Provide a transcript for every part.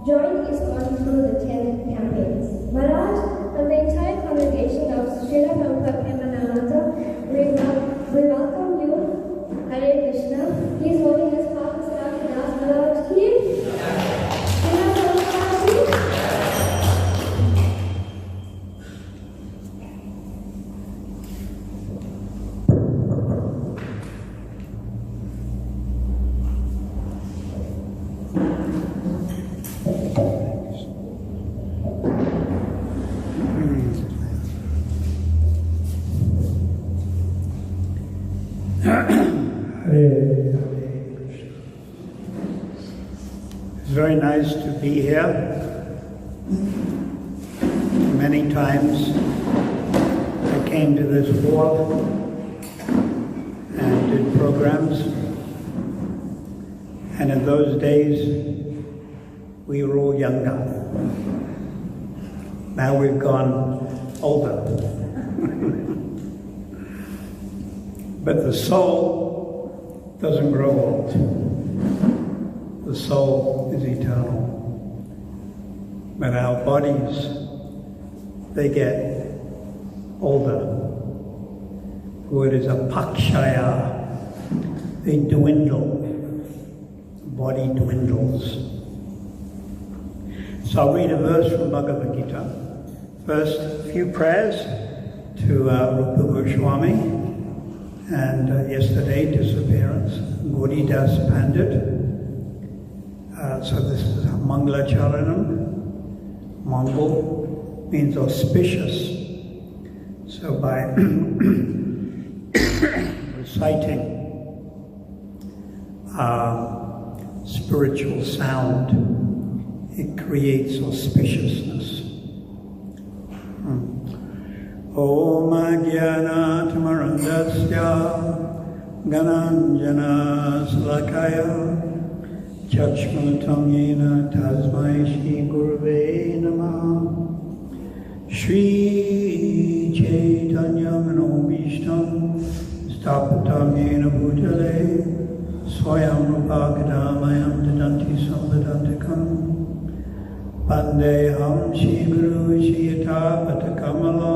joined ISKCON through the 10 campaigns. Maharaj and the entire congregation of Srila Prabhupada Premananda, we welcome you. Hare Krishna. Please holding us Partha Sarathi Das Maharaj ki. Srila Prabhupada ki. It's very nice to be here. Many times I came to this hall and did programs, and in those days we were all younger. Now we've gone older. But the soul doesn't grow old. The soul is eternal. But our bodies, they get older. The word is apakshaya. They dwindle. The body dwindles. So I'll read a verse from Bhagavad Gita. First, a few prayers to Rupa Goswami. And yesterday, disappearance, Gauridas Pandit. So this is Mangala Charanam. Mangal means auspicious. So by reciting spiritual sound, it creates auspiciousness. Om Ajnanat Marandasya Gananjana Salakaya Chakshmatam Yena Tasmai Shri Gurave Namaha Shri Chaitanya Manobishtam Stapatam Yena Bhutale Swayam Rupakadamayam Dadanti Samvadantikam Pandeham Shri Guru Shri Yata Patakamalo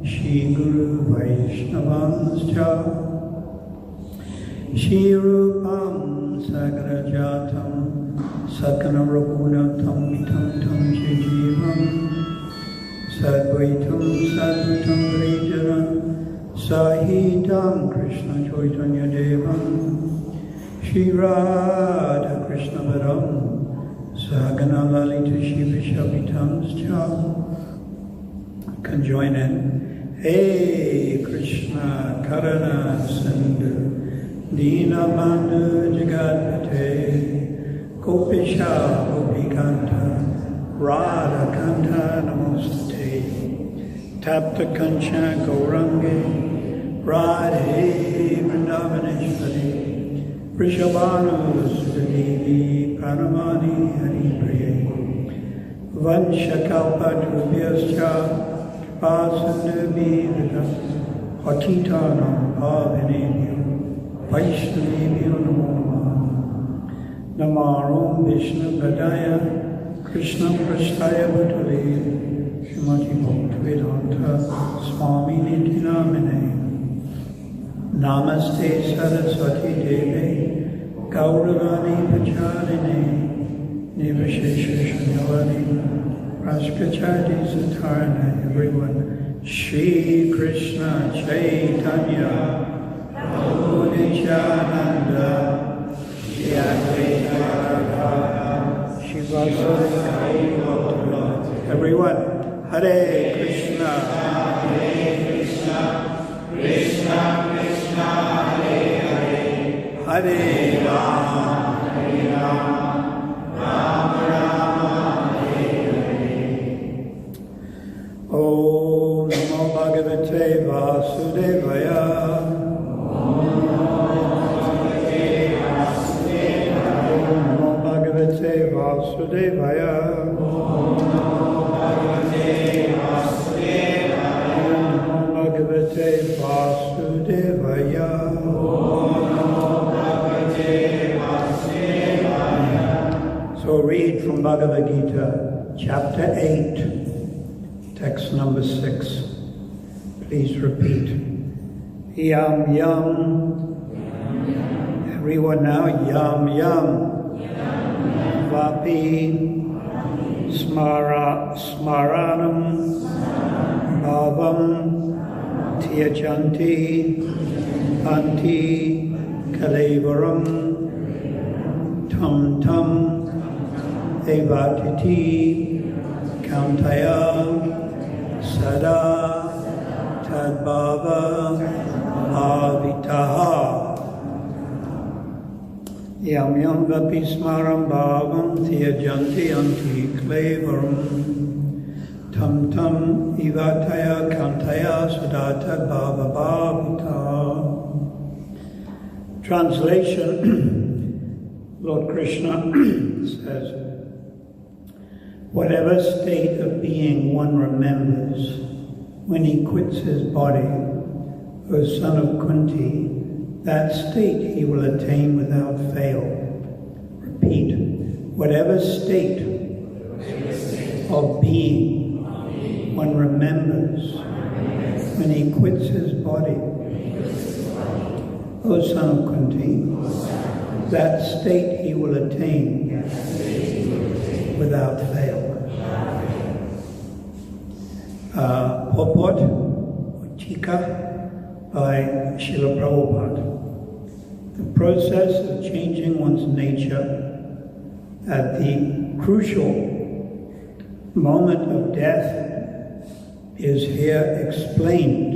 Shri Guru Vaishnavanscha Shri Rupam Sagarajatam Sakanam Ragunatam Vitam Tam Shijivam Sadvaitam Sadvitam Vrijanam Sahitam Krishna Chaitanya Devam Shri Radha Krishna Varam Sagana Lalita Shiva Shavitam Scha. Can join in. Hey Krishna Karana Sindhu Dina Bandhu Jagatpate Gopisha Gopikanta Radha Kanta Namostate Tapta Kancha Gaurange Radhe Vrindavaneshwari Vrishabhanu Sutadevi Pranamani Hari Priye Vanshakalpadrubhyascha Pasandabhirata Patitanam Bhavanebhyo Vaishnavebhyo Namo Namaha Namarum Vishnu Padaya Krishna Prasthaya Bhutale Srimati Bhaktivedanta Swami Niti Namine Namaste Saraswati Deve Gauravani Pacharine Nivashesha Shunyavani Raskachadi Satarna. Everyone. Shri Krishna Chaitanya Prabhu Nityananda Shri Advaita Radha Shivasari. Everyone. Hare Krishna Hare Krishna Krishna Krishna Hare Hare Hare Rama Hare Rama Rama Rama Hare Hare. Om Namo Bhagavate Vasudevaya. Om Namo Bhagavate Vasudevaya. Om Namo Bhagavate Vasudevaya. Om Namo Bhagavate Vasudevaya. Om Namo Bhagavate Vasudevaya. So read read from Bhagavad Gita, chapter 8, text number 6. Please repeat. Yam yam. Everyone now, yam yam. Vapi. Smaranam. Bhavam. Tyajanti. Anti. Kalevaram. Tam tam. Evatiti. Kauntaya. Sada. Tadbhava avitaha. Yam yam vapi smaram bhavam tyajanti anti klevaram. Tam tam ivataya kantaya sada tadbhava avitaha. Translation. Lord Krishna says, whatever state of being one remembers when he quits his body, O son of Kunti, that state he will attain without fail. Repeat, whatever state of being one remembers when he quits his body, O son of Kunti, that state he will attain without fail. Purport, Tika, by Srila Prabhupada. The process of changing one's nature at the crucial moment of death is here explained.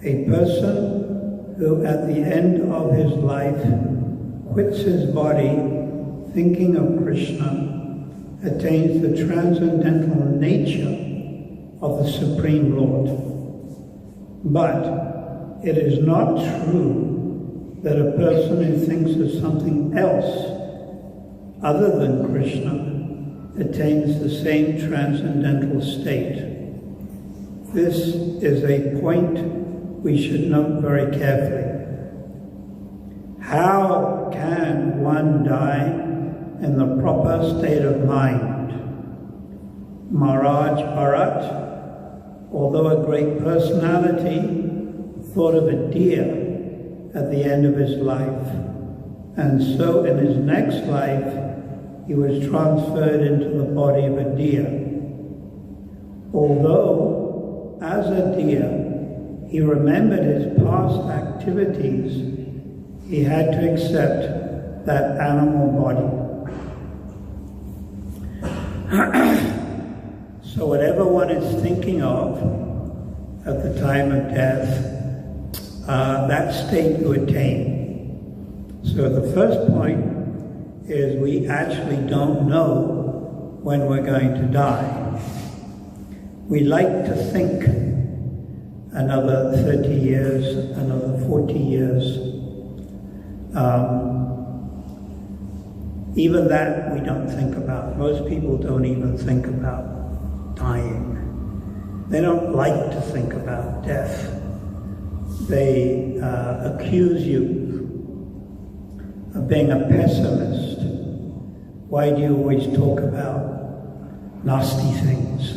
A person who at the end of his life quits his body thinking of Krishna attains the transcendental nature of the Supreme Lord. But it is not true that a person who thinks of something else other than Krishna attains the same transcendental state. This is a point we should note very carefully. How can one die in the proper state of mind? Maharaj Bharat, although a great personality, thought of a deer at the end of his life, and so in his next life he was transferred into the body of a deer. Although, as a deer, he remembered his past activities, he had to accept that animal body. So whatever one is thinking of at the time of death, that state you attain. So the first point is we actually don't know when we're going to die. We like to think another 30 years, another 40 years. Even that we don't think about. Most people don't even think about dying. They don't like to think about death. They accuse you of being a pessimist. Why do you always talk about nasty things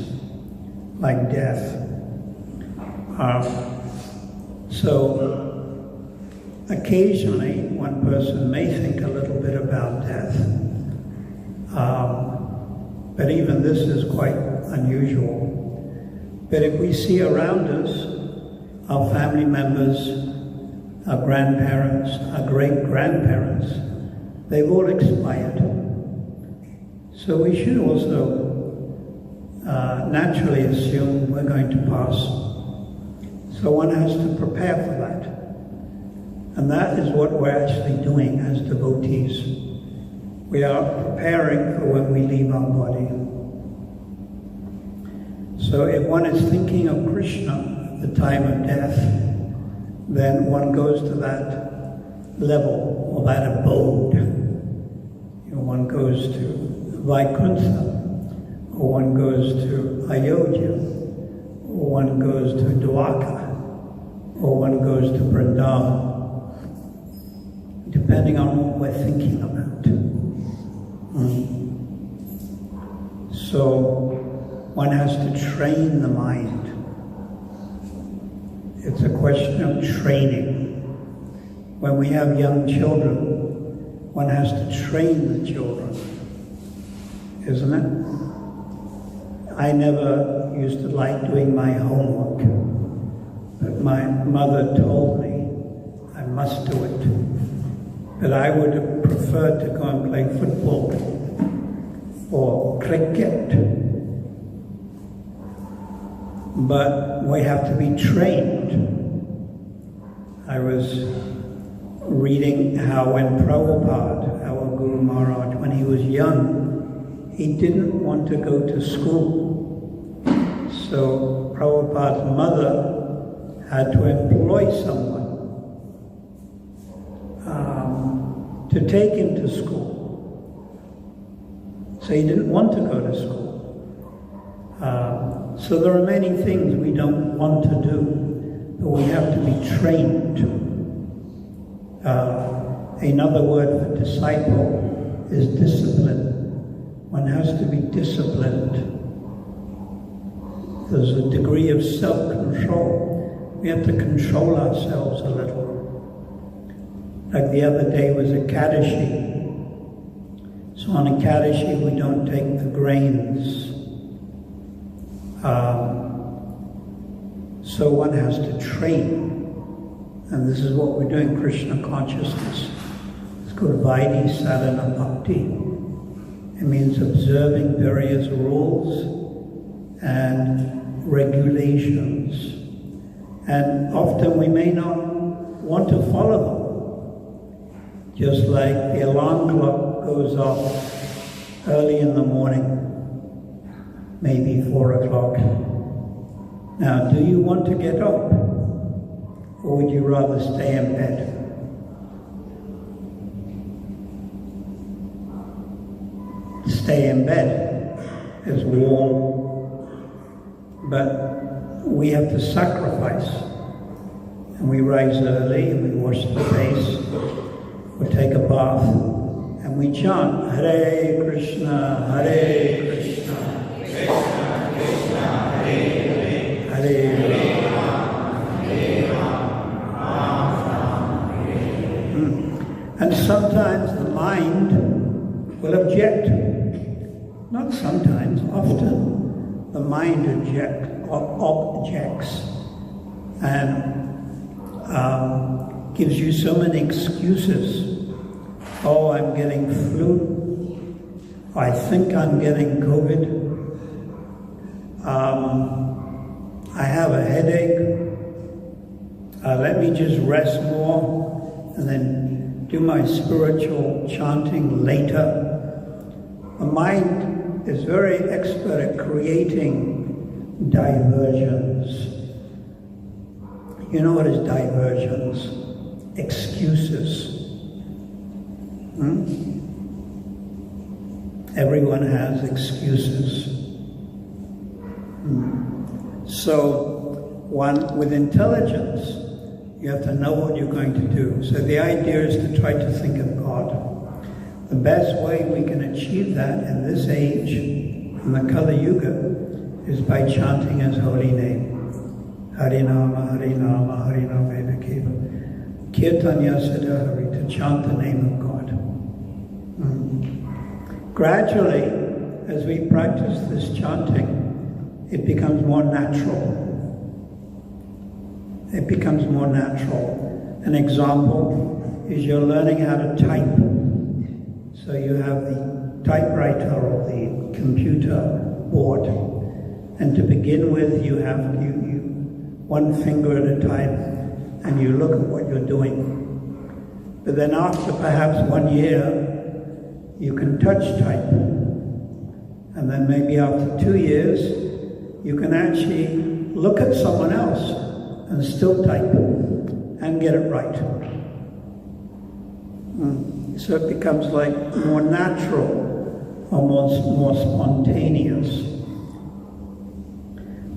like death? So occasionally one person may think a little bit about death, but even this is quite unusual. But if we see around us our family members, our grandparents, our great-grandparents, they've all expired. So we should also naturally assume we're going to pass. So one has to prepare for that. And that is what we're actually doing as devotees. We are preparing for when we leave our body. So if one is thinking of Krishna at the time of death, then one goes to that level or that abode. One goes to Vaikuntha, or one goes to Ayodhya, or one goes to Dwarka, or one goes to Vrindavan, depending on what we're thinking about. So one has to train the mind. It's a question of training. When we have young children, one has to train the children, isn't it? I never used to like doing my homework, but my mother told me I must do it. But I would have preferred to go and play football or cricket. But we have to be trained. I was reading how when Prabhupada, our Guru Maharaj, when he was young, he didn't want to go to school. So Prabhupada's mother had to employ someone to take him to school. So he didn't want to go to school. So there are many things we don't want to do, but we have to be trained. Another word for disciple is discipline. One has to be disciplined. There's a degree of self-control. We have to control ourselves a little. Like the other day was Ekadashi. So on Ekadashi we don't take the grains. So one has to train. And this is what we're doing, Krishna consciousness. It's called Vaidhi Sadhana Bhakti. It means observing various rules and regulations. And often we may not want to follow them. Just like the alarm clock goes off early in the morning, maybe 4 o'clock. Now, do you want to get up? Or would you rather stay in bed? Stay in bed is warm, but we have to sacrifice. And we rise early, and we wash the face, we take a bath, and we chant, Hare Krishna, Hare Krishna, Krishna Krishna, Hare Hare, Hare Hare. And sometimes the mind will object. Not sometimes, often. The mind objects and gives you so many excuses. Oh, I'm getting flu. I think I'm getting COVID. I have a headache. Let me just rest more and then do my spiritual chanting later. The mind is very expert at creating diversions. You know what is diversions? Excuses. Everyone has excuses. So one with intelligence, you have to know what you're going to do. So the idea is to try to think of God. The best way we can achieve that in this age, in the Kali Yuga, is by chanting His holy name. Harinama, Harinama, Harinama Edakeva. Kirtanya Siddha Hari, to chant the name of God. Gradually, as we practice this chanting, it becomes more natural. It becomes more natural. An example is you're learning how to type. So you have the typewriter or the computer board. And to begin with, you have one finger at a time, and you look at what you're doing. But then after perhaps 1 year, you can touch type. And then maybe after 2 years, you can actually look at someone else and still type and get it right. So it becomes like more natural, almost more spontaneous.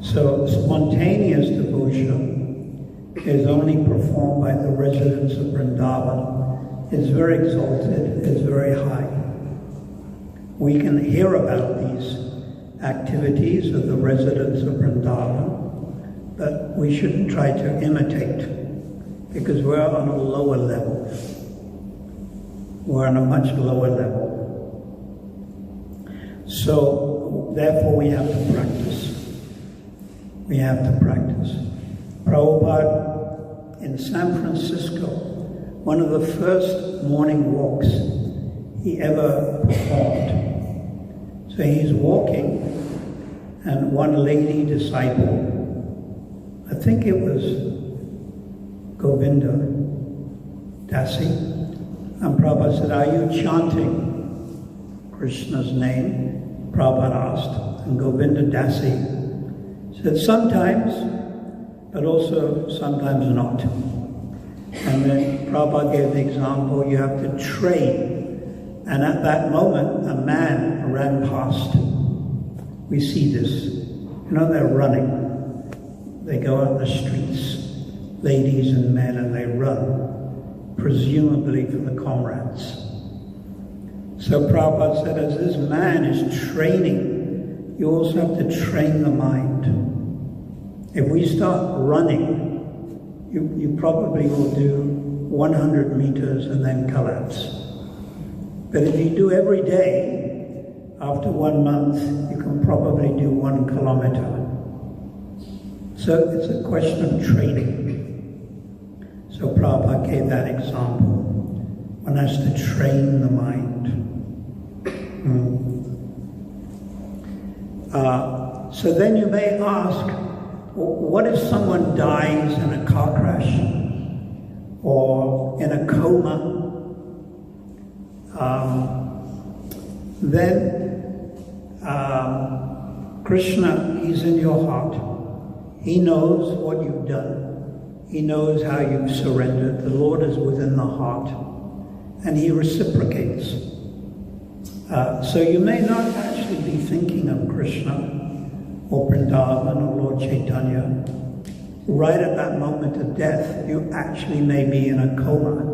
So spontaneous devotion is only performed by the residents of Vrindavan. It's very exalted, it's very high. We can hear about these activities of the residents of Vrindavan, but we shouldn't try to imitate, because we're on a lower level. We're on a much lower level. So, therefore we have to practice. We have to practice. Prabhupada, in San Francisco, one of the first morning walks he ever performed. So he's walking, and one lady disciple, I think it was Govinda Dasi, and Prabhupada said, "Are you chanting Krishna's name?" Prabhupada asked, and Govinda Dasi said, "Sometimes, but also sometimes not." And then Prabhupada gave the example, you have to train. And at that moment, a man ran past. We see this. You know, they're running. They go out the streets, ladies and men, and they run, presumably for the comrades. So Prabhupada said, as this man is training, you also have to train the mind. If we start running, you probably will do 100 meters and then collapse. But if you do every day, after 1 month, you can probably do 1 kilometer. So it's a question of training. So Prabhupada gave that example. One has to train the mind. So then you may ask, what if someone dies in a car crash or in a coma? Krishna, he's in your heart. He knows what you've done. He knows how you've surrendered. The Lord is within the heart, and he reciprocates. So you may not actually be thinking of Krishna or Vrindavan or Lord Chaitanya. Right at that moment of death, you actually may be in a coma.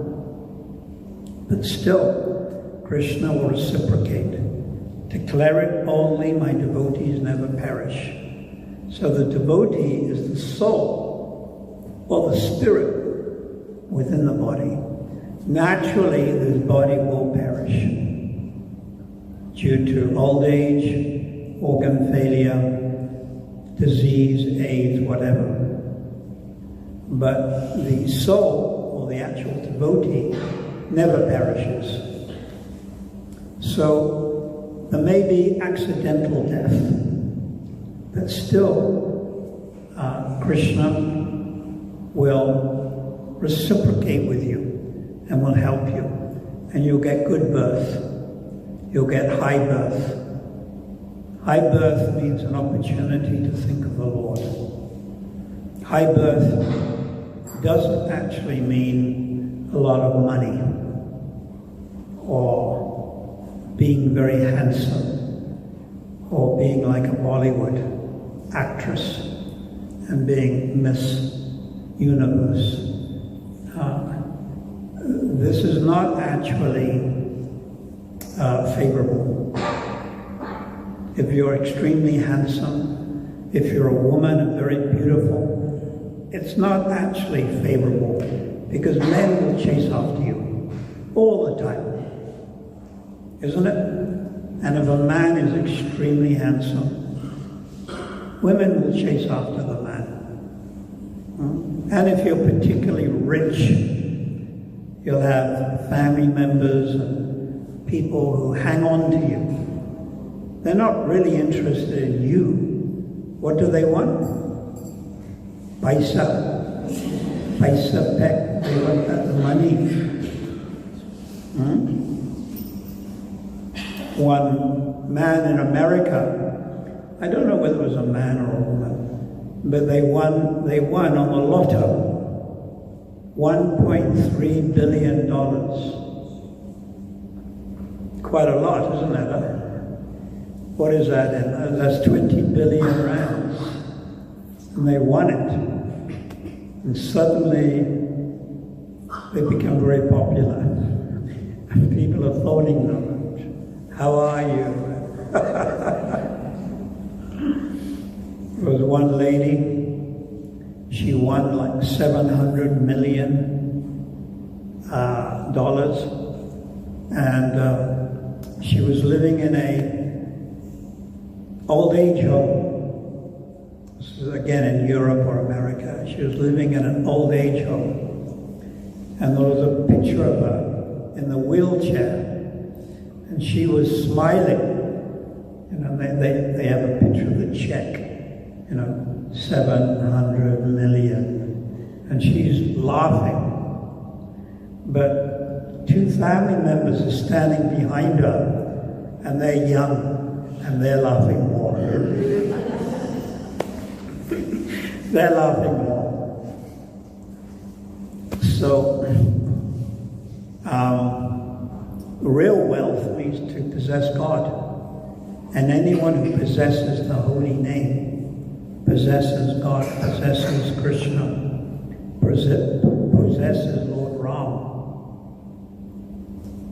But still, Krishna will reciprocate. Declare it only, my devotees never perish. So the devotee is the soul, or the spirit, within the body. Naturally, this body will perish due to old age, organ failure, disease, AIDS, whatever. But the soul, or the actual devotee, never perishes. So there may be accidental death, but still Krishna will reciprocate with you and will help you, and you'll get good birth. You'll get high birth. High birth means an opportunity to think of the Lord. High birth doesn't actually mean a lot of money or being very handsome or being like a Bollywood actress and being Miss Universe. This is not actually favorable. If you're extremely handsome, if you're a woman and very beautiful, it's not actually favorable, because men will chase after you all the time, isn't it? And if a man is extremely handsome, women will chase after the man. And if you're particularly rich, you'll have family members and people who hang on to you. They're not really interested in you. What do they want? Paisa. Paisa back. They want that money. One man in America, I don't know whether it was a man or a woman, but they won on the lotto $1.3 billion. Quite a lot, isn't it? Huh? What is that? That's 20 billion rands. And they won it. And suddenly they become very popular. And people are phoning them. How are you? one lady, she won like $700 million, and she was living in a old age home. This is again in Europe or America. She was living in an old age home, and there was a picture of her in the wheelchair, and she was smiling. You know, they have a picture of the check, you know, 700 million, and she's laughing. But two family members are standing behind her, and they're young, and they're laughing more. They're laughing more. So, real wealth means to possess God. And anyone who possesses the holy name possesses God, possesses Krishna, possesses Lord Ram,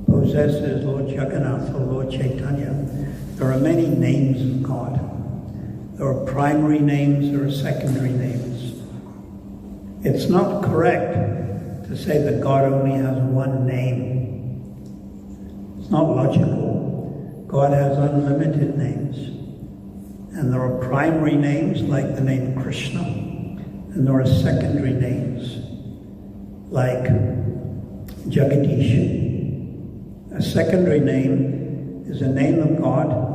possesses Lord Jagannath or Lord Chaitanya. There are many names of God. There are primary names, there are secondary names. It's not correct to say that God only has one name. It's not logical. God has unlimited names. And there are primary names like the name Krishna, and there are secondary names like Jagadish. A secondary name is a name of God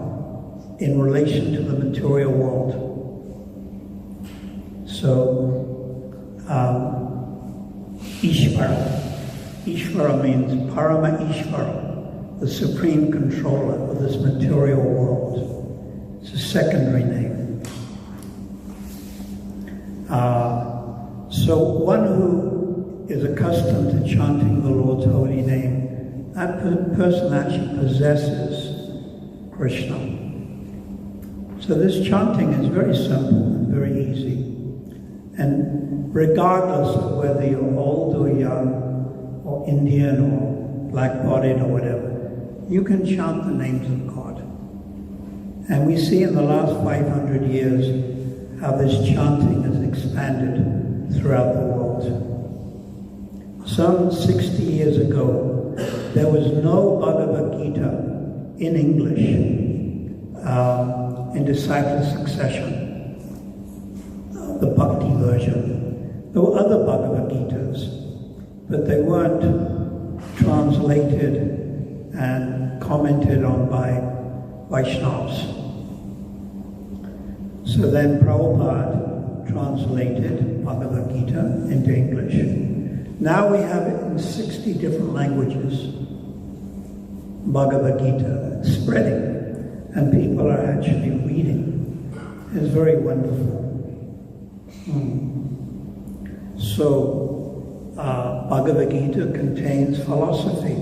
in relation to the material world. So, Ishvara. Ishvara means Parama Ishvara, the supreme controller of this material world. It's a secondary name. So one who is accustomed to chanting the Lord's holy name, that person actually possesses Krishna. So this chanting is very simple and very easy. And regardless of whether you're old or young, or Indian or black-bodied or whatever, you can chant the names of God. And we see in the last 500 years how this chanting has expanded throughout the world. Some 60 years ago, there was no Bhagavad Gita in English in disciple succession, the Bhakti version. There were other Bhagavad Gitas, but they weren't translated and commented on by Vaishnavas. So then Prabhupada translated Bhagavad Gita into English. Now we have it in 60 different languages. Bhagavad Gita spreading, and people are actually reading. It's very wonderful. So Bhagavad Gita contains philosophy.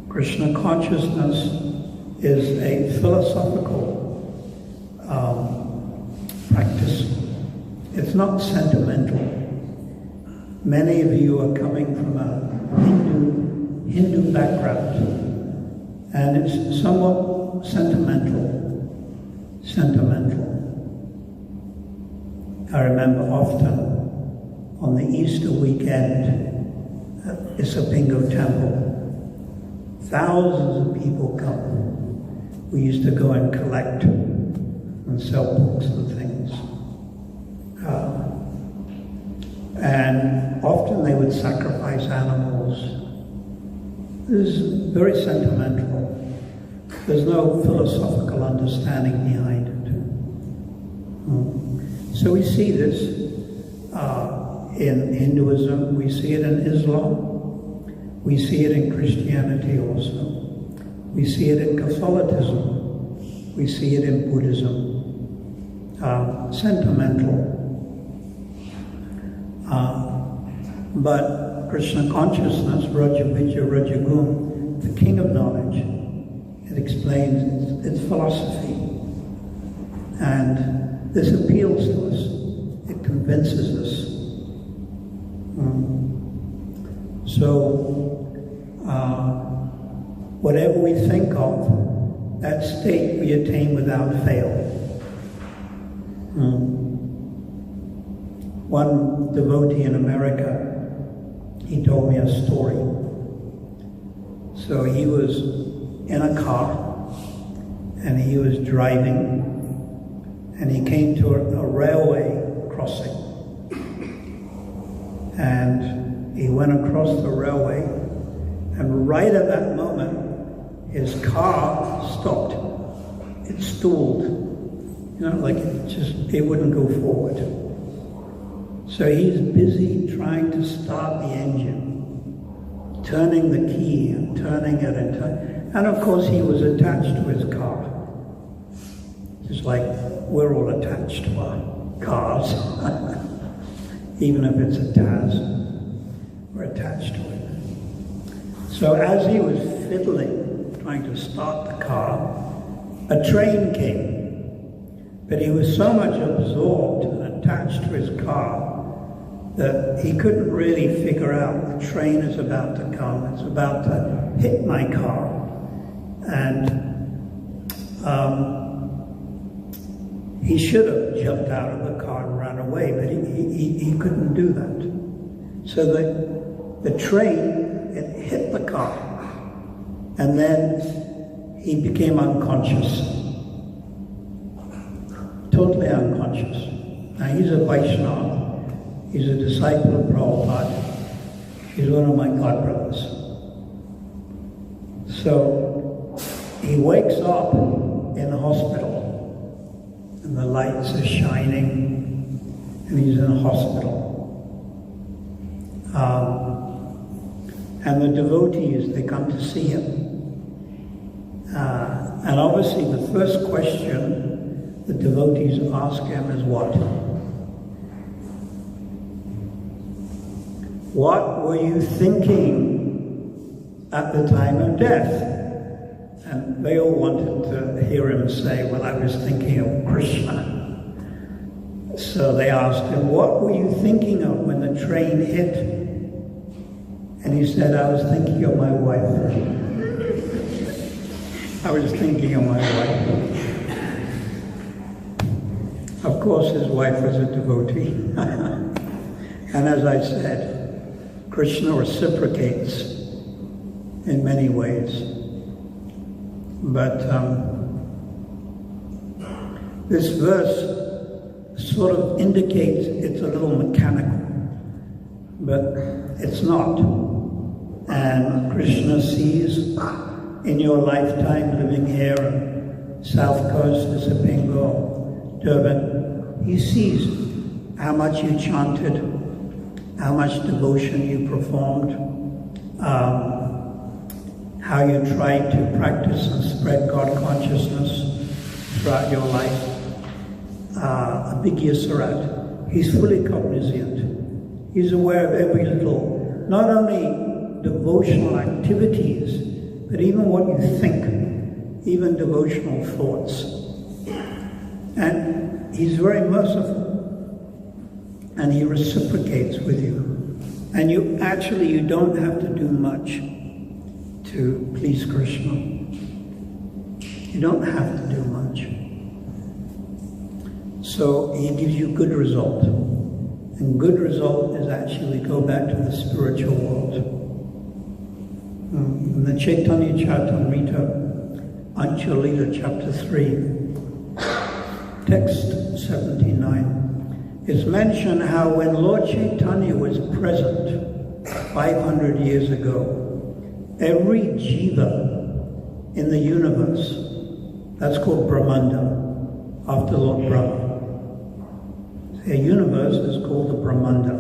Krishna consciousness is a philosophical practice. It's not sentimental. Many of you are coming from a Hindu background, and it's somewhat sentimental. I remember often on the Easter weekend at Isapingo Temple, thousands of people come. We used to go and collect and sell books and things. And often they would sacrifice animals. This is very sentimental. There's no philosophical understanding behind it. So we see this in Hinduism, we see it in Islam, we see it in Christianity also. We see it in Catholicism, we see it in Buddhism. Sentimental. But Krishna consciousness, Raja Vidya Rajaguna, the king of knowledge, it explains its philosophy. And this appeals to us. It convinces us. So, whatever we think of, that state we attain without fail. one devotee in America, he told me a story. So he was in a car, and he was driving, and he came to a railway crossing. And he went across the railway, and right at that moment, his car stopped. It stalled. You know, like it wouldn't go forward. So he's busy trying to start the engine, turning the key and turning it and of course he was attached to his car. Just like we're all attached to our cars. Even if it's a Taz, we're attached to it. So as he was fiddling, trying to start the car, a train came. But he was so much absorbed and attached to his car that he couldn't really figure out the train is about to come, it's about to hit my car. And he should have jumped out of the car and ran away, but he couldn't do that. So the train, it hit the car, and then he became unconscious. Totally unconscious. Now he's a Vaishnava. He's a disciple of Prabhupada. He's one of my godbrothers. So he wakes up in the hospital, and the lights are shining, and he's in a hospital. And the devotees, they come to see him. And obviously the first question the devotees ask him is what? What were you thinking at the time of death? And they all wanted to hear him say, well, I was thinking of Krishna. So they asked him, what were you thinking of when the train hit? And he said, I was thinking of my wife. I was thinking of my wife. Of course, his wife was a devotee. And as I said, Krishna reciprocates in many ways. But this verse sort of indicates it's a little mechanical, but it's not. And Krishna sees in your lifetime living here on South Coast, Sipingo, Durban, he sees how much you chanted, how much devotion you performed, how you tried to practice and spread God consciousness throughout your life. A big Yesarat. He's fully cognizant. He's aware of every little, not only devotional activities, but even what you think, even devotional thoughts. And he's very merciful. And he reciprocates with you. And you don't have to do much to please Krishna. You don't have to do much. So he gives you good result. And good result is actually go back to the spiritual world. In the Chaitanya Charitamrita, Anchalita chapter 3, text 79, it's mentioned how when Lord Chaitanya was present 500 years ago, every jiva in the universe, that's called Brahmanda, after Lord Brahma. The universe is called the Brahmanda,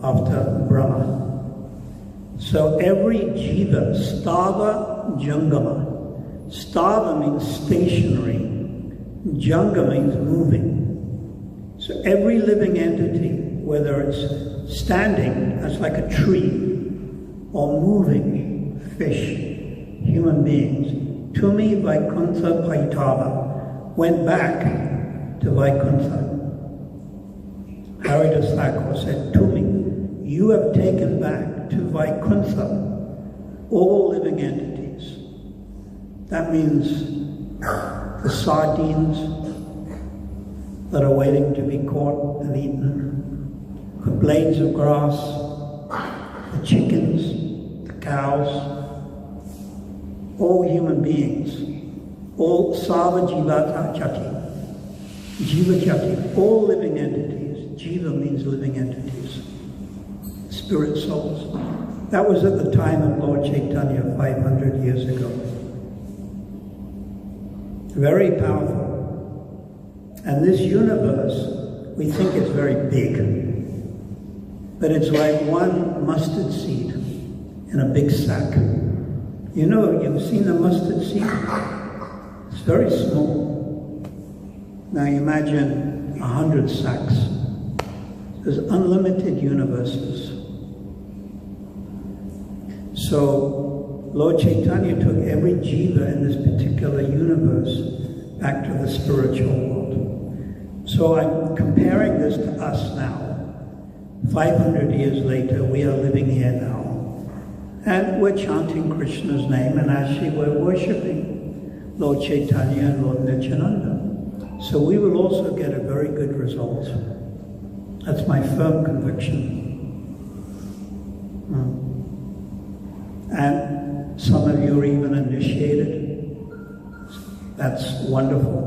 after Brahma. So every jiva, stava, jangama. Stava means stationary, janga means moving. So every living entity, whether it's standing, that's like a tree, or moving, fish, human beings, Tumi Vaikuntha Paitava, went back to Vaikuntha. Haridas Thakur said, Tumi, you have taken back to Vaikuntha all living entities. That means the sardines that are waiting to be caught and eaten, the blades of grass, the chickens, the cows, all human beings, all Sava Jivata Jati, Jiva Jati, all living entities. Jiva means living entities, spirit souls. That was at the time of Lord Chaitanya 500 years ago. Very powerful. And this universe, we think it's very big, but it's like one mustard seed in a big sack. You know, you've seen the mustard seed? It's very small. Now imagine 100 sacks. There's unlimited universes. So Lord Chaitanya took every jiva in this particular universe back to the spiritual world. So I'm comparing this to us now. 500 years later, we are living here now. And we're chanting Krishna's name, and actually we're worshipping Lord Chaitanya and Lord Nityananda. So we will also get a very good result. That's my firm conviction. And some of you are even initiated. That's wonderful.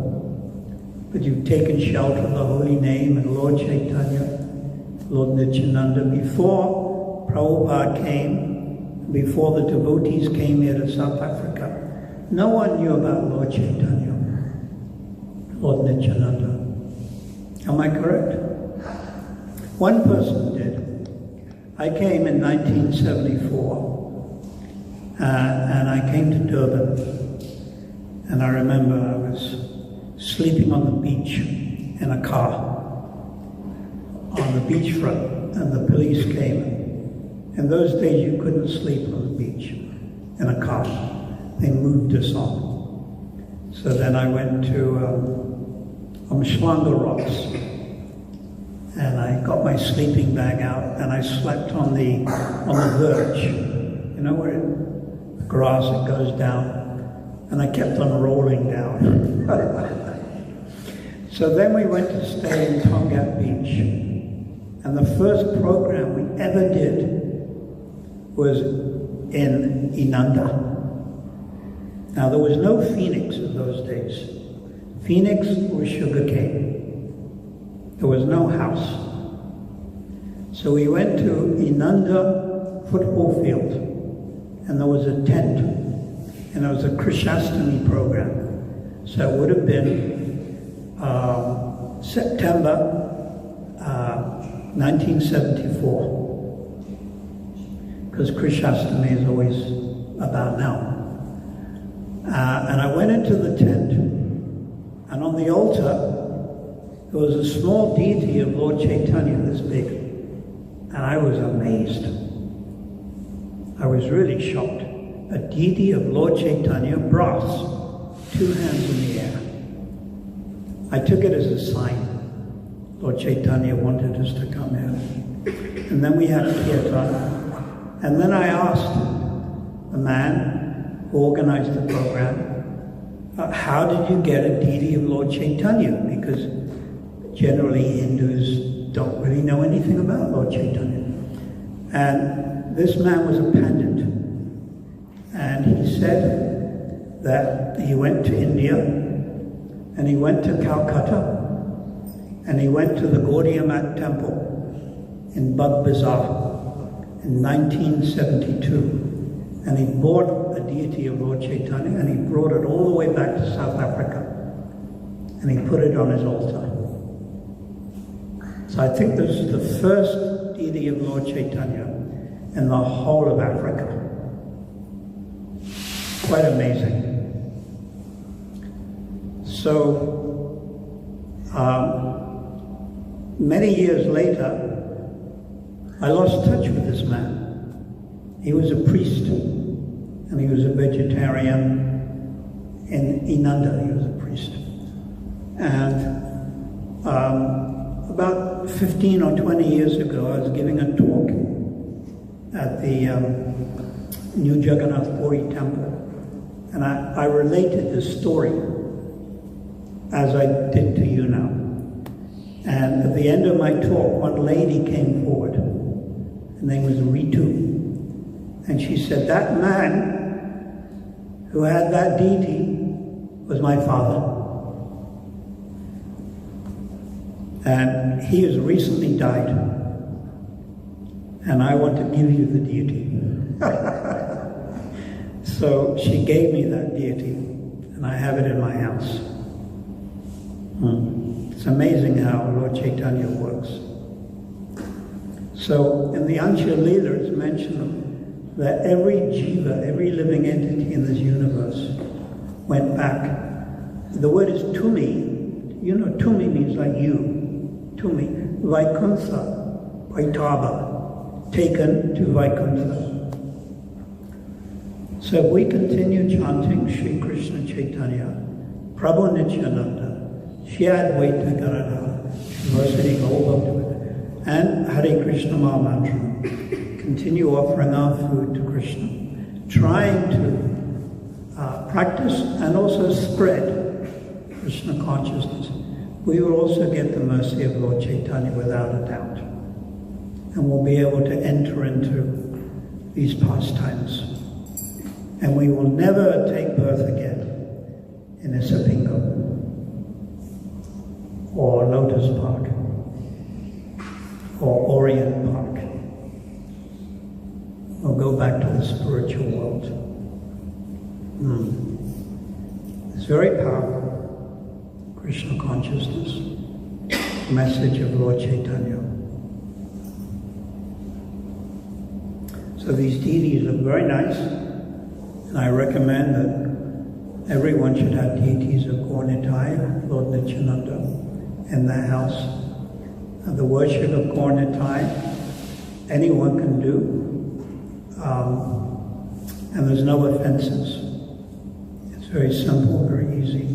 But you've taken shelter of the holy name and Lord Chaitanya, Lord Nityananda. Before Prabhupada came, before the devotees came here to South Africa, no one knew about Lord Chaitanya, Lord Nityananda. Am I correct? One person did. I came in 1974, and I came to Durban, and I remember I was sleeping on the beach in a car on the beachfront, and the police came. In those days you couldn't sleep on the beach in a car. They moved us on. So then I went to Umhlanga Rocks, and I got my sleeping bag out, and I slept on the verge. You know where the grass it goes down? And I kept on rolling down. So then we went to stay in Tongat Beach. And the first program we ever did was in Inanda. Now there was no Phoenix in those days. Phoenix was sugarcane. There was no house. So we went to Inanda football field, and there was a tent, and there was a Krishnastami program. So it would have been September 1974, because Krishnastami is always about now. And I went into the tent, and on the altar there was a small deity of Lord Chaitanya, this big, and I was amazed. I was really shocked. A deity of Lord Chaitanya, brass, 2 hands in the air. I took it as a sign. Lord Chaitanya wanted us to come here. And then we had a kirtan. And then I asked the man who organized the program, how did you get a deity of Lord Chaitanya? Because generally Hindus don't really know anything about Lord Chaitanya. And this man was a pandit. And he said that he went to India, and he went to Calcutta, and he went to the Gaudiya Math temple in Bug Bazaar in 1972. And he bought a deity of Lord Chaitanya, and he brought it all the way back to South Africa. And he put it on his altar. So I think this is the first deity of Lord Chaitanya in the whole of Africa. Quite amazing. So, many years later, I lost touch with this man. He was a priest, and he was a vegetarian in Inanda. He was a priest. And about 15 or 20 years ago, I was giving a talk at the New Jagannath Puri temple. And I related this story as I did to you now. And at the end of my talk, one lady came forward. Her name was Ritu. And she said, that man who had that deity was my father. And he has recently died. And I want to give you the deity. So she gave me that deity, and I have it in my house. It's amazing how Lord Chaitanya works. So in the Ansha Leela it's mentioned that every jiva, every living entity in this universe went back. The word is tumi. You know, tumi means like you. Tumi. Vaikuntha, Vaitava, taken to Vaikuntha. So if we continue chanting Shri Krishna Chaitanya, Prabhu Nityananda, Shri Advaita Gadadhara, Shri Gaur, and Hare Krishna Maha Mantra, continue offering our food to Krishna, trying to practice and also spread Krishna consciousness, we will also get the mercy of Lord Chaitanya without a doubt. And we'll be able to enter into these pastimes. And we will never take birth again in Isapingo or Lotus Park or Orient Park. We'll go back to the spiritual world. It's very powerful. Krishna consciousness, message of Lord Chaitanya. So these deities look very nice, and I recommend that everyone should have deities of Gaur Nitai, Lord Nityananda, in their house. And the worship of Gaur Nitai, anyone can do, and there's no offenses. It's very simple, very easy.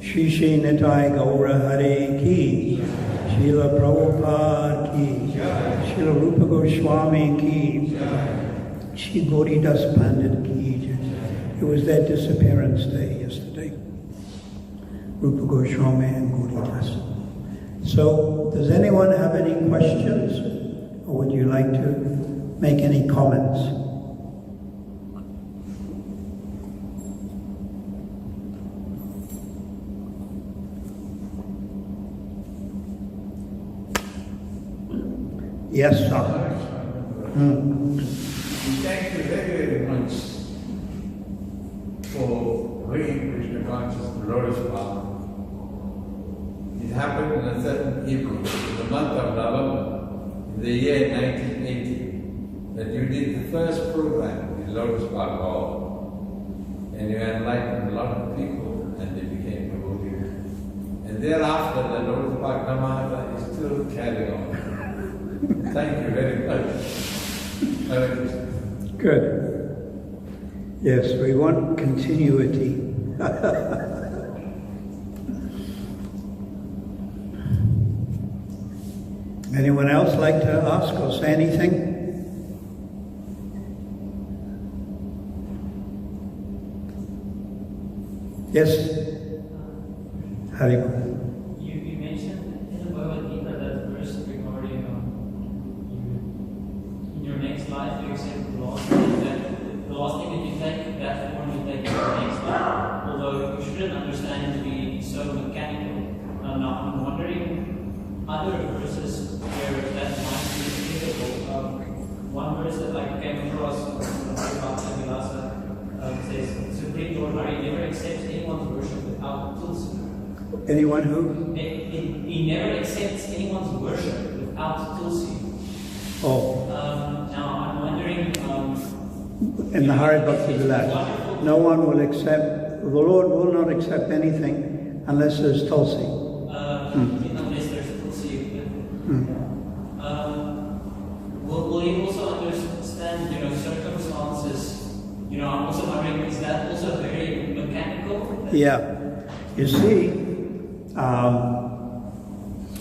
Shri Shri Nitai Gaura Hare Ki, Srila Prabhupada Ki, Srila Rupa Goswami Ki, Shri Gauridas Pandit Ki. It was their disappearance day yesterday. Rupa Goswami and Gauridas. So, does anyone have any questions? Or would you like to make any comments? Yes, sir. Thank you very, very much for bringing Krishna consciousness to Lotus Park. It happened in a certain evening, in the month of November, in the year 1980, that you did the first program in Lotus Park Hall. And you enlightened a lot of people, and they became devotees. And thereafter, the Lotus Park Namahata is still carrying on. Thank you very much. Hare Krishna. Good. Yes, we want continuity. Anyone else like to ask or say anything? Yes? Hari. You mentioned in the Bhagavad Gita that verse regarding in your next life you accept the last thing that you take, that form you take in your next life. Although you shouldn't understand it to be so mechanical. Now I'm wondering other verses where that might be applicable. One verse that I came across from Partha says, Supreme Lord Hari never accepts anyone's worship without Tulsi. Anyone who? He never accepts anyone's worship without Tulsi. Oh. Now I'm wondering. In the Hari Bhakti Vilas, no one will accept, the Lord will not accept anything unless there's Tulsi. Unless there's Tulsi. Will you also understand, circumstances? I'm also wondering, is that also very mechanical? Yeah. You see,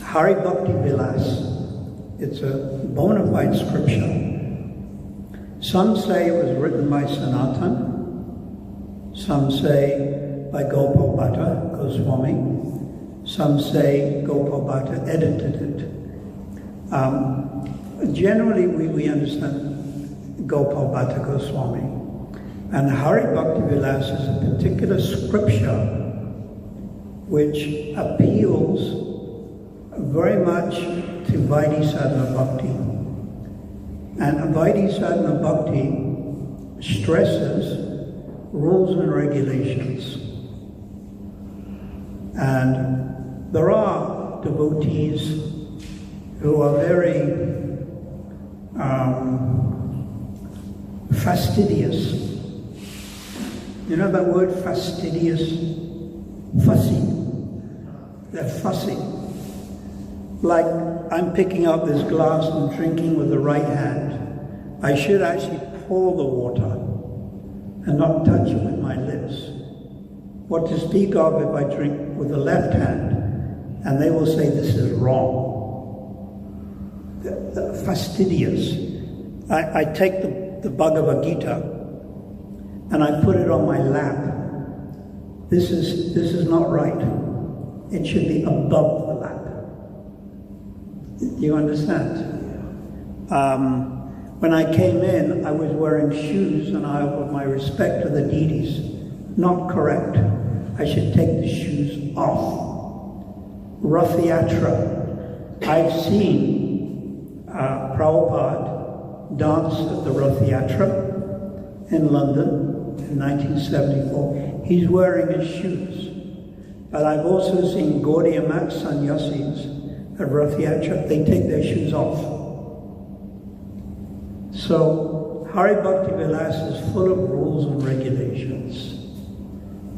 Hari Bhakti Vilas, it's a bona fide scripture. Some say it was written by Sanatan. Some say by Gopal Bhatta Goswami. Some say Gopal Bhatta edited it. Generally, we understand Gopal Bhatta Goswami. And Hari Bhakti Vilas is a particular scripture which appeals very much to Vaidhi Sadhana Bhakti. And Vaidhi Sadhana Bhakti stresses rules and regulations. And there are devotees who are very fastidious. You know that word fastidious? Fussy. They're fussy. Like, I'm picking up this glass and drinking with the right hand. I should actually pour the water and not touch it with my lips. What to speak of if I drink with the left hand, and they will say this is wrong. They're fastidious. I take the Bhagavad Gita and I put it on my lap. This is not right. It should be above the lap. Do you understand? When I came in, I was wearing shoes, and with my respect to the deities, not correct. I should take the shoes off. Rath Yatra. I've seen Prabhupada dance at the Rath Yatra in London in 1974. He's wearing his shoes. But I've also seen Gaudiya Mat sannyasis at Rath Yatra. They take their shoes off. So Hari Bhakti Vilas is full of rules and regulations.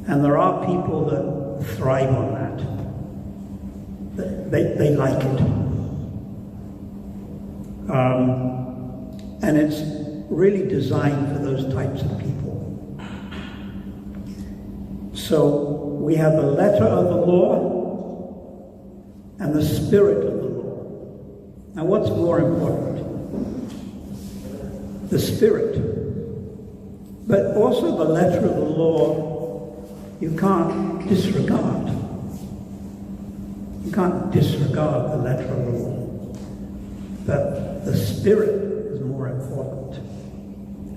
And there are people that thrive on that. They like it. And it's really designed for those types of people. So we have the letter of the law and the spirit of the law. Now what's more important? The spirit. But also the letter of the law you can't disregard. You can't disregard the letter of the law. But the spirit is more important.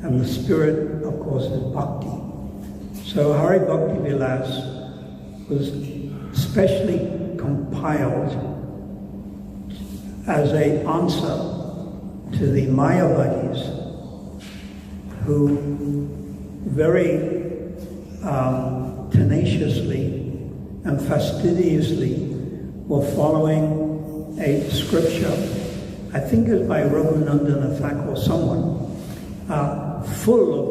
And the spirit, of course, is bhakti. So Hari Bhakti Vilas was specially compiled as an answer to the Mayavadis, who very tenaciously and fastidiously were following a scripture, I think it was by Raghunandana Thakur or someone, full of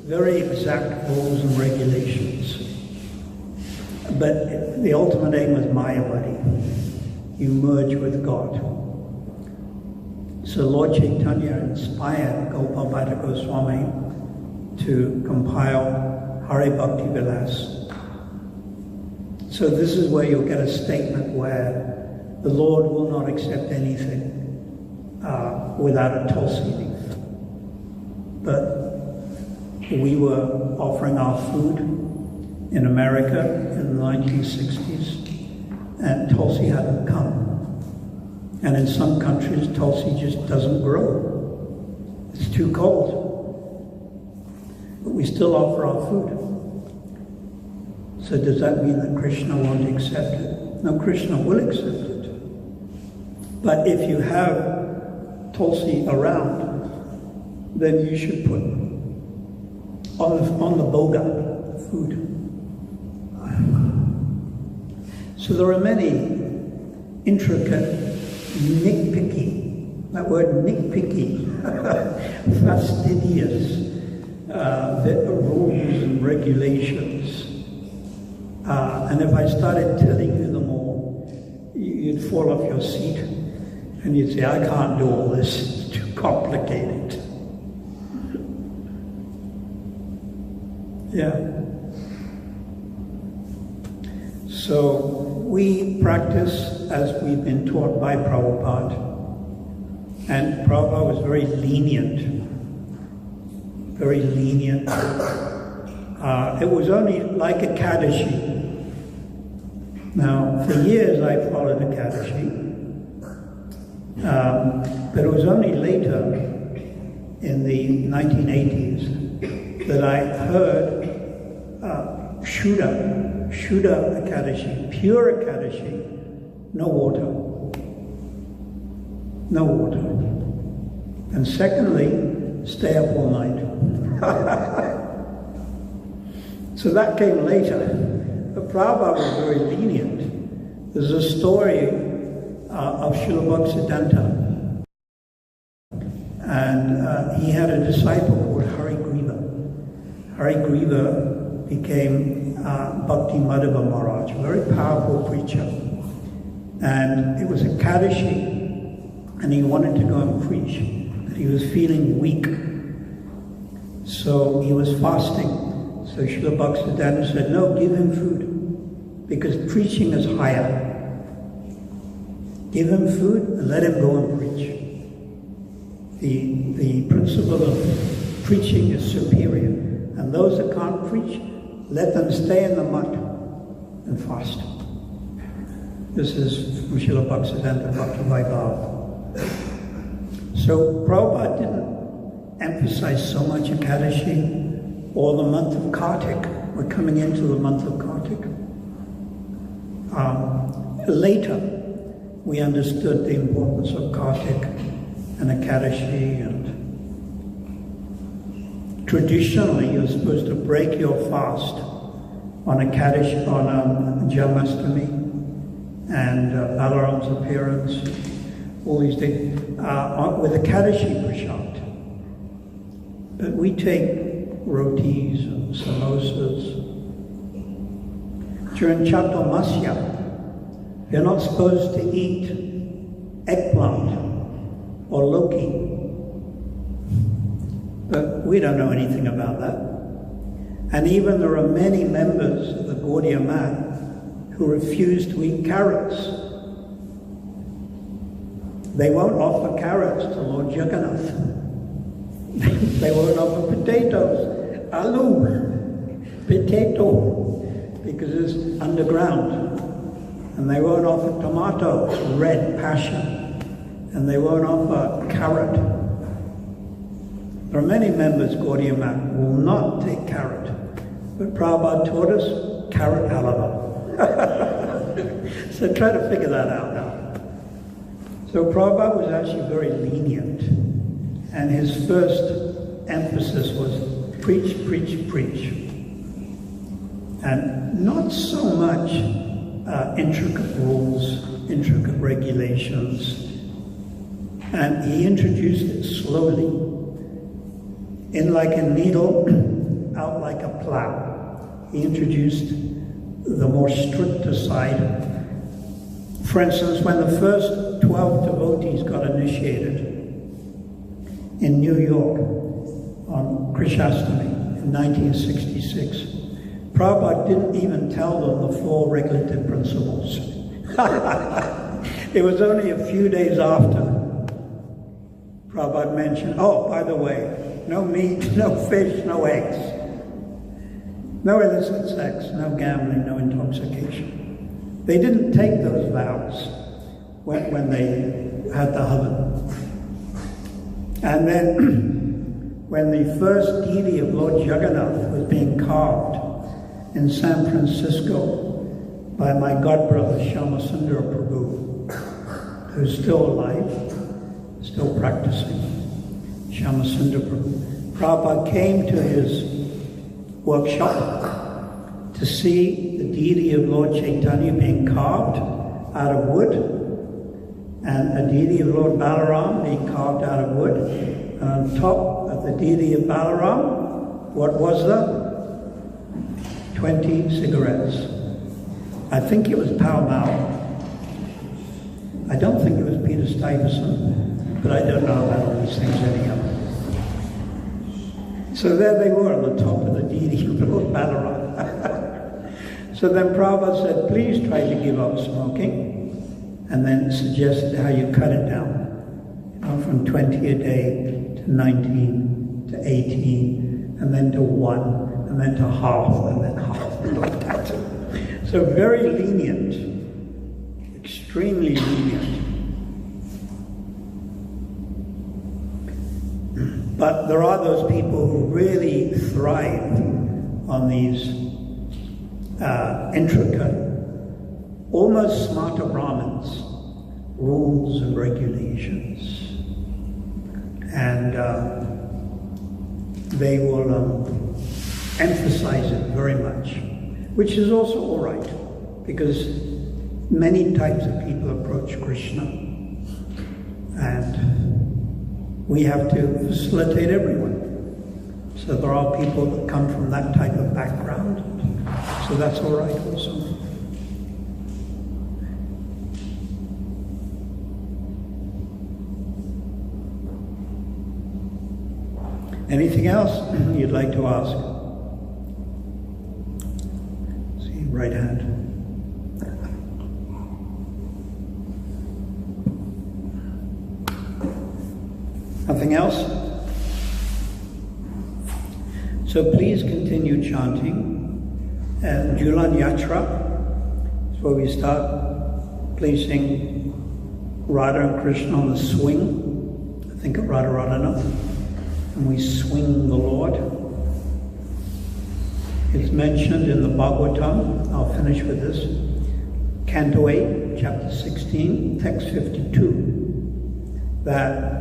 very exact rules and regulations. But the ultimate aim was Mayavadi. You merge with God. So Lord Chaitanya inspired Gopal Bhatta Goswami to compile Hari Bhakti Vilas. So this is where you'll get a statement where the Lord will not accept anything without a tulsi leaf. But we were offering our food in America in the 1960s, and tulsi hadn't come. And in some countries, tulsi just doesn't grow. It's too cold. But we still offer our food. So does that mean that Krishna won't accept it? No, Krishna will accept it. But if you have tulsi around, then you should put on the boga food. So there are many intricate, nitpicky, that word nitpicky, fastidious rules and regulations. And if I started telling you them all, you'd fall off your seat and you'd say, I can't do all this, it's too complicated. Yeah. So we practice as we've been taught by Prabhupada. And Prabhupada was very lenient It was only like a Kadashi. Now, for years I followed a Kadashi, but it was only later, in the 1980s, that I heard Shuddha Ekadashi, pure Ekadashi, no water. No water. And secondly, stay up all night. So that came later. But Prabhupada was very lenient. There's a story of Srila Bhaktisiddhanta. And he had a disciple called Hari Griva. Hari Griva became Bhakti Madhava Maharaj, a very powerful preacher. And it was a Kadashi, and he wanted to go and preach, but he was feeling weak. So he was fasting. So Srila Bhaktisiddhanta said, no, give him food, because preaching is higher. Give him food and let him go and preach. The principle of preaching is superior. And those that can't preach, let them stay in the mud and fast. This is from Srila Bhaktisiddhanta Bhakti Vaibhava. So Prabhupada didn't emphasize so much Ekadashi or the month of Kartik. We're coming into the month of Kartik. Later, we understood the importance of Kartik and Ekadashi, and traditionally you're supposed to break your fast on Ekadashi, on Janmashtami and Balaram's appearance, all these things, with Ekadashi Prashad. But we take rotis and samosas. During Chaturmasya, you're not supposed to eat eggplant or Loki. But we don't know anything about that. And even there are many members of the Gaudiya Math who refuse to eat carrots. They won't offer carrots to Lord Jagannath. They won't offer potatoes, aloo, potato, because it's underground. And they won't offer tomatoes, red passion. And they won't offer carrot. There are many members of Gaudiya Math who will not take carrot. But Prabhupada taught us carrot halava. So try to figure that out now. So Prabhupada was actually very lenient. And his first emphasis was preach, preach, preach. And not so much intricate rules, intricate regulations. And he introduced it slowly. In like a needle, out like a plow. He introduced the more stricter side. For instance, when the first 12 devotees got initiated in New York on Krishnastami in 1966, Prabhupada didn't even tell them the 4 regulative principles. It was only a few days after Prabhupada mentioned, oh, by the way, no meat, no fish, no eggs. No illicit sex, no gambling, no intoxication. They didn't take those vows when they had the Havan. And then when the first deity of Lord Jagannath was being carved in San Francisco by my godbrother Shyamasundara Prabhu, who's still alive, still practicing, Shyamasundara Prabhu, Prabhupada came to his workshop to see the deity of Lord Chaitanya being carved out of wood, and a deity of Lord Balaram being carved out of wood. And on top of the deity of Balaram, what was there? 20 cigarettes. I think it was Pall Mall. I don't think it was Peter Stuyvesant, but I don't know about all these things anyhow. So there they were on the top of the deity of Lord Balaram. So then Prabhupada said, please try to give up smoking, and then suggested how you cut it down, from 20 a day to 19 to 18, and then to 1, and and then to half, and then half, like that. So very lenient, extremely lenient. But there are those people who really thrive on these intricate, almost smarter Brahmins, rules and regulations. And they will emphasize it very much, which is also all right, because many types of people approach Krishna, and we have to facilitate everyone. So there are people that come from that type of background, so that's all right also. Anything else you'd like to ask? See, right hand. Nothing else? So please continue chanting. And Julan Yatra is where we start placing Radha and Krishna on the swing. I think of Radha Radhanath. And we swing the Lord. It's mentioned in the Bhagavatam, I'll finish with this, Canto 8, Chapter 16, Text 52, that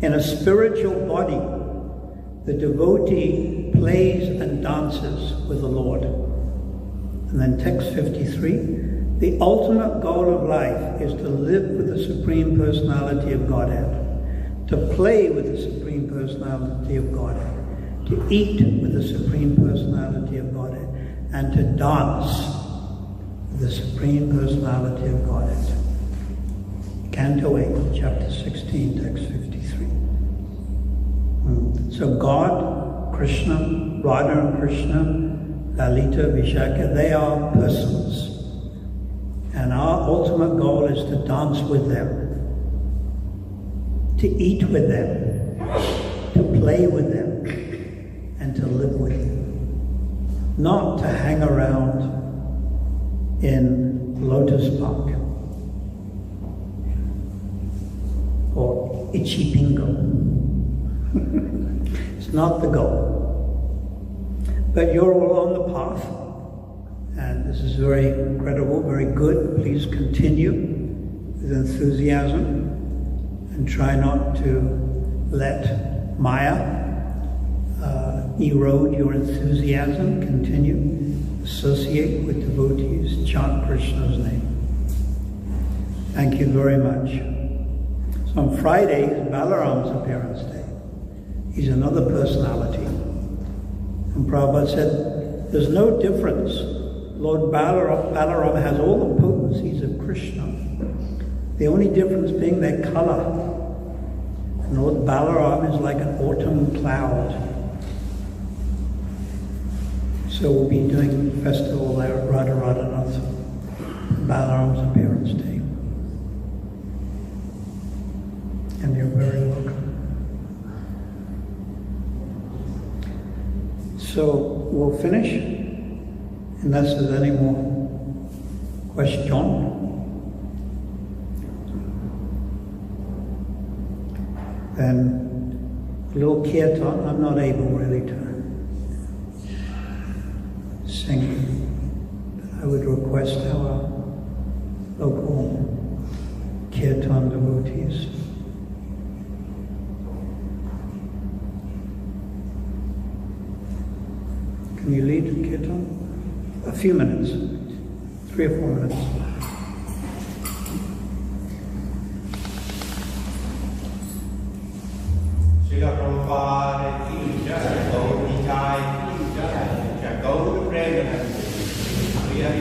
in a spiritual body, the devotee plays and dances with the Lord. And then text 53, the ultimate goal of life is to live with the Supreme Personality of Godhead, to play with the Supreme Personality of Godhead, to eat with the Supreme Personality of Godhead, and to dance with the Supreme Personality of Godhead. Canto 8, Chapter 16, Text 53. So God, Krishna, Radha and Krishna, Lalita, Vishaka, they are persons. And our ultimate goal is to dance with them, to eat with them, to play with them, and to live with them. Not to hang around in Lotus Park or Ichipingo. It's not the goal. But you're all on the path, and this is very incredible, very good. Please continue with enthusiasm and try not to let Maya erode your enthusiasm. Continue. Associate with devotees. Chant Krishna's name. Thank you very much. So on Friday is Balaram's appearance day. He's another personality. And Prabhupada said, there's no difference. Lord Balaram has all the potencies of Krishna. The only difference being their color. And Lord Balaram is like an autumn cloud. So we'll be doing a festival there at Radha Radhanath, Balaram's appearance day. And you're very welcome. So we'll finish, unless there's any more question. Then a little kirtan. I'm not able really to sing. I would request our local kirtan devotees. Can you lead kirtan? A few minutes, 3 or 4 minutes. Srila Prabhupada ki jai, Gaur Nitai ki jai, Gaur Premanand, Hare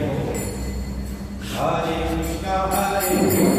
Hare Krishna, Hare Krishna.